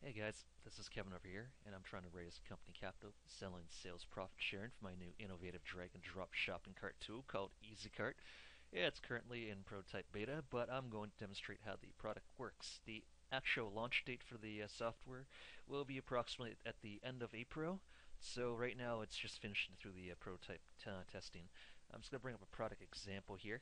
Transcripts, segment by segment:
Hey guys, this is Kevin over here, and I'm trying to raise company capital selling sales profit sharing for my new innovative drag and drop shopping cart tool called EasyCart. Yeah, it's currently in prototype beta, but I'm going to demonstrate how the product works. The actual launch date for the software will be approximately at the end of April, so right now it's just finishing through the prototype testing. I'm just going to bring up a product example here.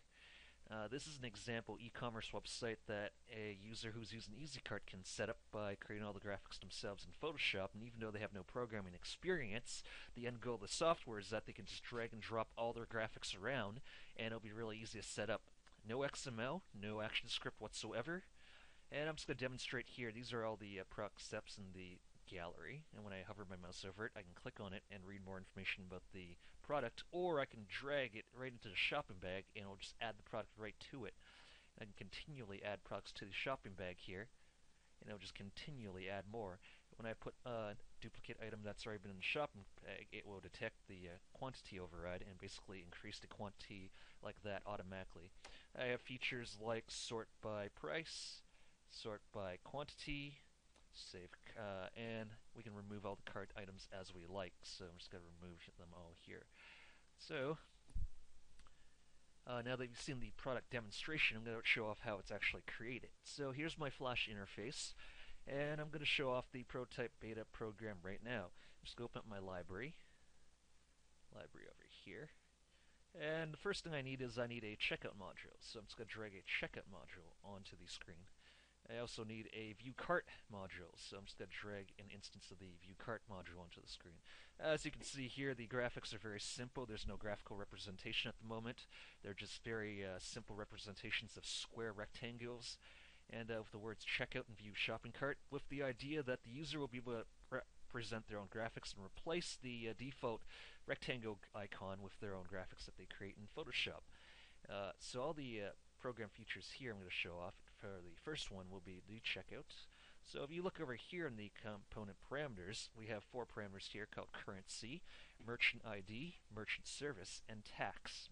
This is an example e-commerce website that a user who's using EasyCart can set up by creating all the graphics themselves in Photoshop, and even though they have no programming experience, the end goal of the software is that they can just drag and drop all their graphics around, and it'll be really easy to set up. No XML, no action script whatsoever, and I'm just going to demonstrate here. These are all the product steps in the gallery, and when I hover my mouse over it, I can click on it and read more information about the product, or I can drag it right into the shopping bag and it'll just add the product right to it. I can continually add products to the shopping bag here, and it'll just continually add more. When I put a duplicate item that's already been in the shopping bag, it will detect the quantity override and basically increase the quantity like that automatically. I have features like sort by price, sort by quantity, save, and we can remove all the cart items as we like. So I'm just going to remove them all here. So now that you've seen the product demonstration, I'm going to show off how it's actually created. So here's my Flash interface, and I'm going to show off the prototype beta program right now. Just go open up my library over here. And the first thing I need is I need a checkout module. So I'm just going to drag a checkout module onto the screen. I also need a view cart module, so I'm just going to drag an instance of the view cart module onto the screen. As you can see here, the graphics are very simple. There's no graphical representation at the moment. They're just very simple representations of square rectangles, and with the words checkout and view shopping cart, with the idea that the user will be able to present their own graphics and replace the default rectangle icon with their own graphics that they create in Photoshop. So all the program features here I'm going to show off. For the first one will be the checkout. So if you look over here in the component parameters, we have 4 parameters here called currency, merchant ID, merchant service, and tax.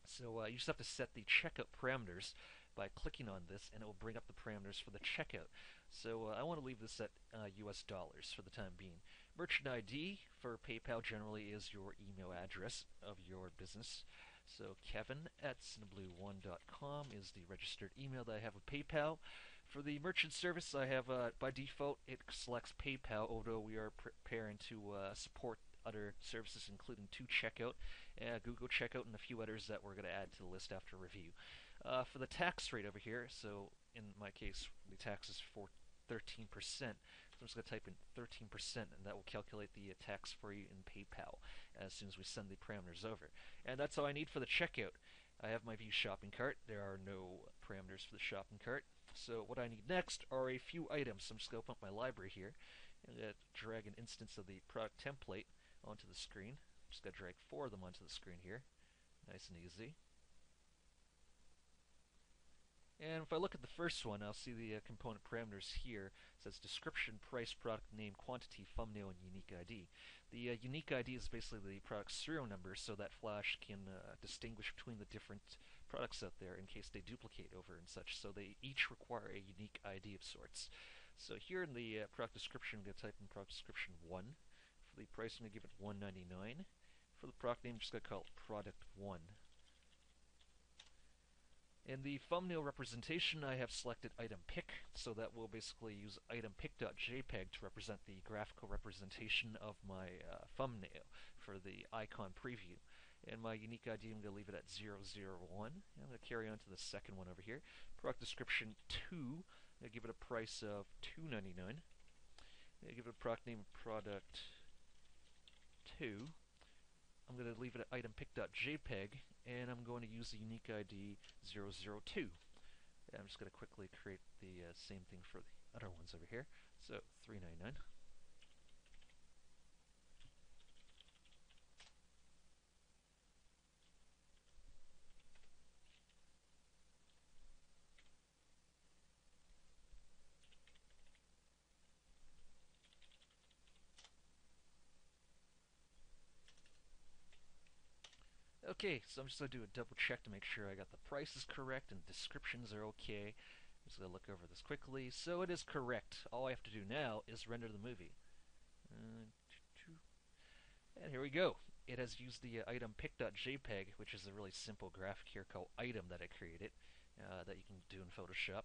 So you just have to set the checkout parameters by clicking on this, and it will bring up the parameters for the checkout. So I want to leave this at US dollars for the time being. Merchant ID for PayPal generally is your email address of your business. So Kevin at cineblueone.com is the registered email that I have with PayPal. For the merchant service, I have by default it selects PayPal, although we are preparing to support other services including 2Checkout, Google Checkout, and a few others that we're going to add to the list after review. For the tax rate over here, so in my case the tax is for 13%. So I'm just going to type in 13%, and that will calculate the tax for you in PayPal as soon as we send the parameters over. And that's all I need for the checkout. I have my view shopping cart. There are no parameters for the shopping cart. So what I need next are a few items. So I'm just going to open up my library here and drag an instance of the product template onto the screen. I'm just going to drag 4 of them onto the screen here. Nice and easy. And if I look at the first one, I'll see the component parameters here. It says description, price, product name, quantity, thumbnail, and unique ID. The unique ID is basically the product serial number, so that Flash can distinguish between the different products out there in case they duplicate over and such. So they each require a unique ID of sorts. So here in the product description, I'm going to type in product description 1. For the price, I'm going to give it $1.99. For the product name, I'm just going to call it product 1. In the thumbnail representation, I have selected item pick, so that will basically use itempick.jpg to represent the graphical representation of my thumbnail for the icon preview. And my unique ID, I'm going to leave it at 001. I'm going to carry on to the second one over here. Product description 2, I'm going to give it a price of $2.99. I'm going to give it a product name of product 2. I'm going to leave it at itempick.jpg, and I'm going to use the unique ID 002. And I'm just going to quickly create the same thing for the other ones over here. So $3.99. Okay, so I'm just going to do a double check to make sure I got the prices correct and descriptions are okay. Just gonna look over this quickly. So it is correct. All I have to do now is render the movie. And here we go. It has used the item pic.jpg, which is a really simple graphic here called item that I created that you can do in Photoshop.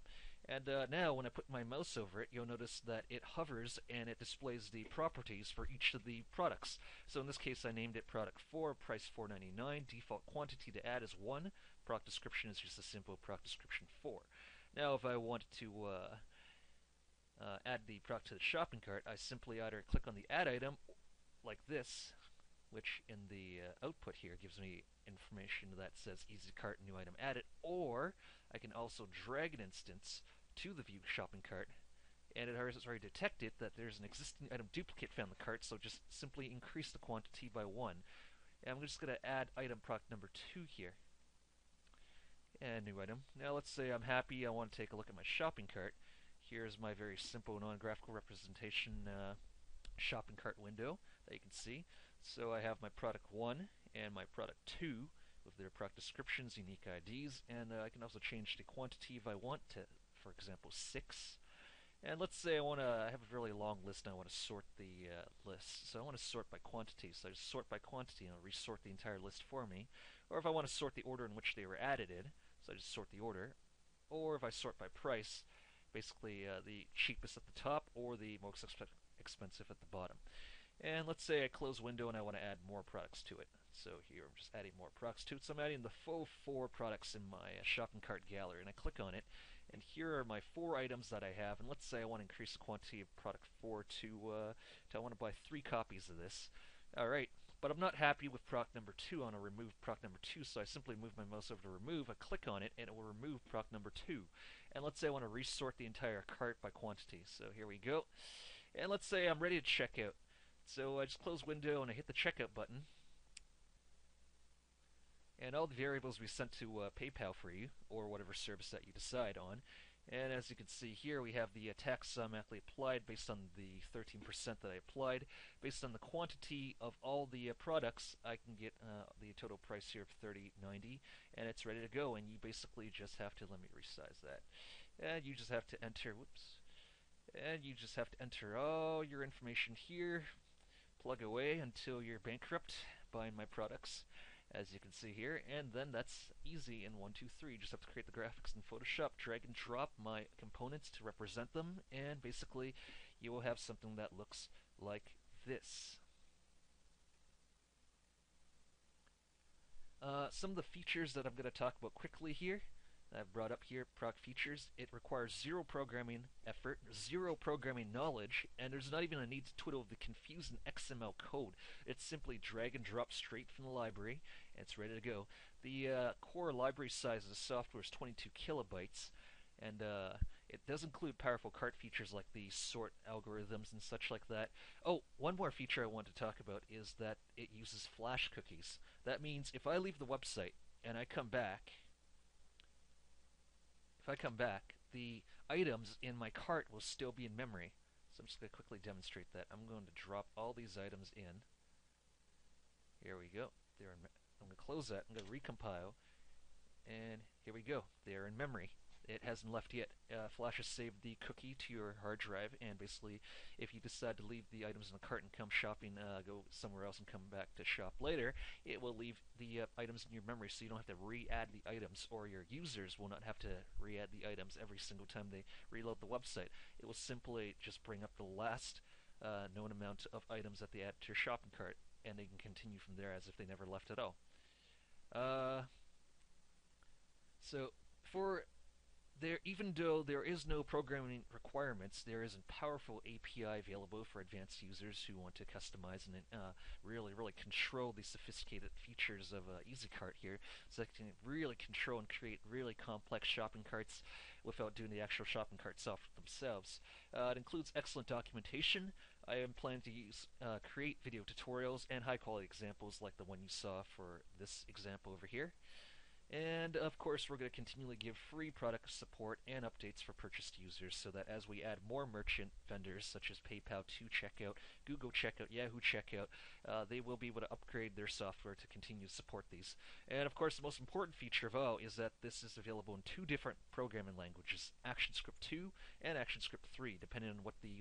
And now when I put my mouse over it, you'll notice that it hovers and it displays the properties for each of the products. So in this case I named it product 4, price $4.99, default quantity to add is 1, product description is just a simple product description 4. Now if I wanted to add the product to the shopping cart, I simply either click on the add item like this, which in the output here gives me information that says EasyCart new item added, or I can also drag an instance to the view shopping cart, and it has already detected that there's an existing item duplicate found in the cart, so just simply increase the quantity by 1. And I'm just going to add item product number 2 here. And new item. Now let's say I'm happy, I want to take a look at my shopping cart. Here's my very simple non-graphical representation shopping cart window that you can see. So I have my product 1 and my product 2 with their product descriptions, unique IDs, and I can also change the quantity if I want to, for example, 6. And let's say I have a really long list and I want to sort the list. So I want to sort by quantity, so I just sort by quantity and it'll resort the entire list for me. Or if I want to sort the order in which they were added in, so I just sort the order. Or if I sort by price, basically the cheapest at the top or the most expensive at the bottom. And let's say I close window and I want to add more products to it. So here I'm just adding more products to it. So I'm adding the full 4 products in my shopping cart gallery, and I click on it, and here are my 4 items that I have. And let's say I want to increase the quantity of product 4 to I want to buy 3 copies of this. Alright, but I'm not happy with product number 2. I want to remove product number 2, so I simply move my mouse over to remove. I click on it, and it will remove product number 2. And let's say I want to resort the entire cart by quantity. So here we go. And let's say I'm ready to check out. So I just close window and I hit the checkout button. And all the variables will be sent to PayPal for you, or whatever service that you decide on. And as you can see here, we have the tax automatically applied based on the 13% that I applied. Based on the quantity of all the products, I can get the total price here of $30.90, and it's ready to go. And you basically just have to, let me resize that, and you just have to enter, and you just have to enter all your information here, plug away until you're bankrupt buying my products, as you can see here, and then that's easy in 1, 2, 3. Just have to create the graphics in Photoshop, drag and drop my components to represent them, and basically you will have something that looks like this. Some of the features that I'm going to talk about quickly here, I've brought up here, product features. It requires 0 programming effort, 0 programming knowledge, and there's not even a need to twiddle the confusing XML code. It's simply drag and drop straight from the library, and it's ready to go. The core library size of the software is 22 kilobytes, and it does include powerful cart features like the sort algorithms and such like that. Oh, one more feature I want to talk about is that it uses flash cookies. That means if I leave the website and I come back, the items in my cart will still be in memory. So I'm just going to quickly demonstrate that. I'm going to drop all these items in. Here we go. I'm going to close that. I'm going to recompile. And here we go. They're in memory. It hasn't left yet. Flash has saved the cookie to your hard drive, and basically if you decide to leave the items in the cart and come shopping, go somewhere else and come back to shop later, it will leave the items in your memory, so you don't have to re-add the items, or your users will not have to re-add the items every single time they reload the website. It will simply just bring up the last known amount of items that they add to your shopping cart, and they can continue from there as if they never left at all. Even though there is no programming requirements, there is a powerful API available for advanced users who want to customize and really control the sophisticated features of EasyCart here, so they can really control and create really complex shopping carts without doing the actual shopping cart software themselves. It includes excellent documentation. I am planning to create video tutorials and high quality examples like the one you saw for this example over here. And of course, we're going to continually give free product support and updates for purchased users so that as we add more merchant vendors such as PayPal to checkout, Google Checkout, Yahoo Checkout, they will be able to upgrade their software to continue to support these. And of course, the most important feature of all is that this is available in two different programming languages, ActionScript 2 and ActionScript 3, depending on what the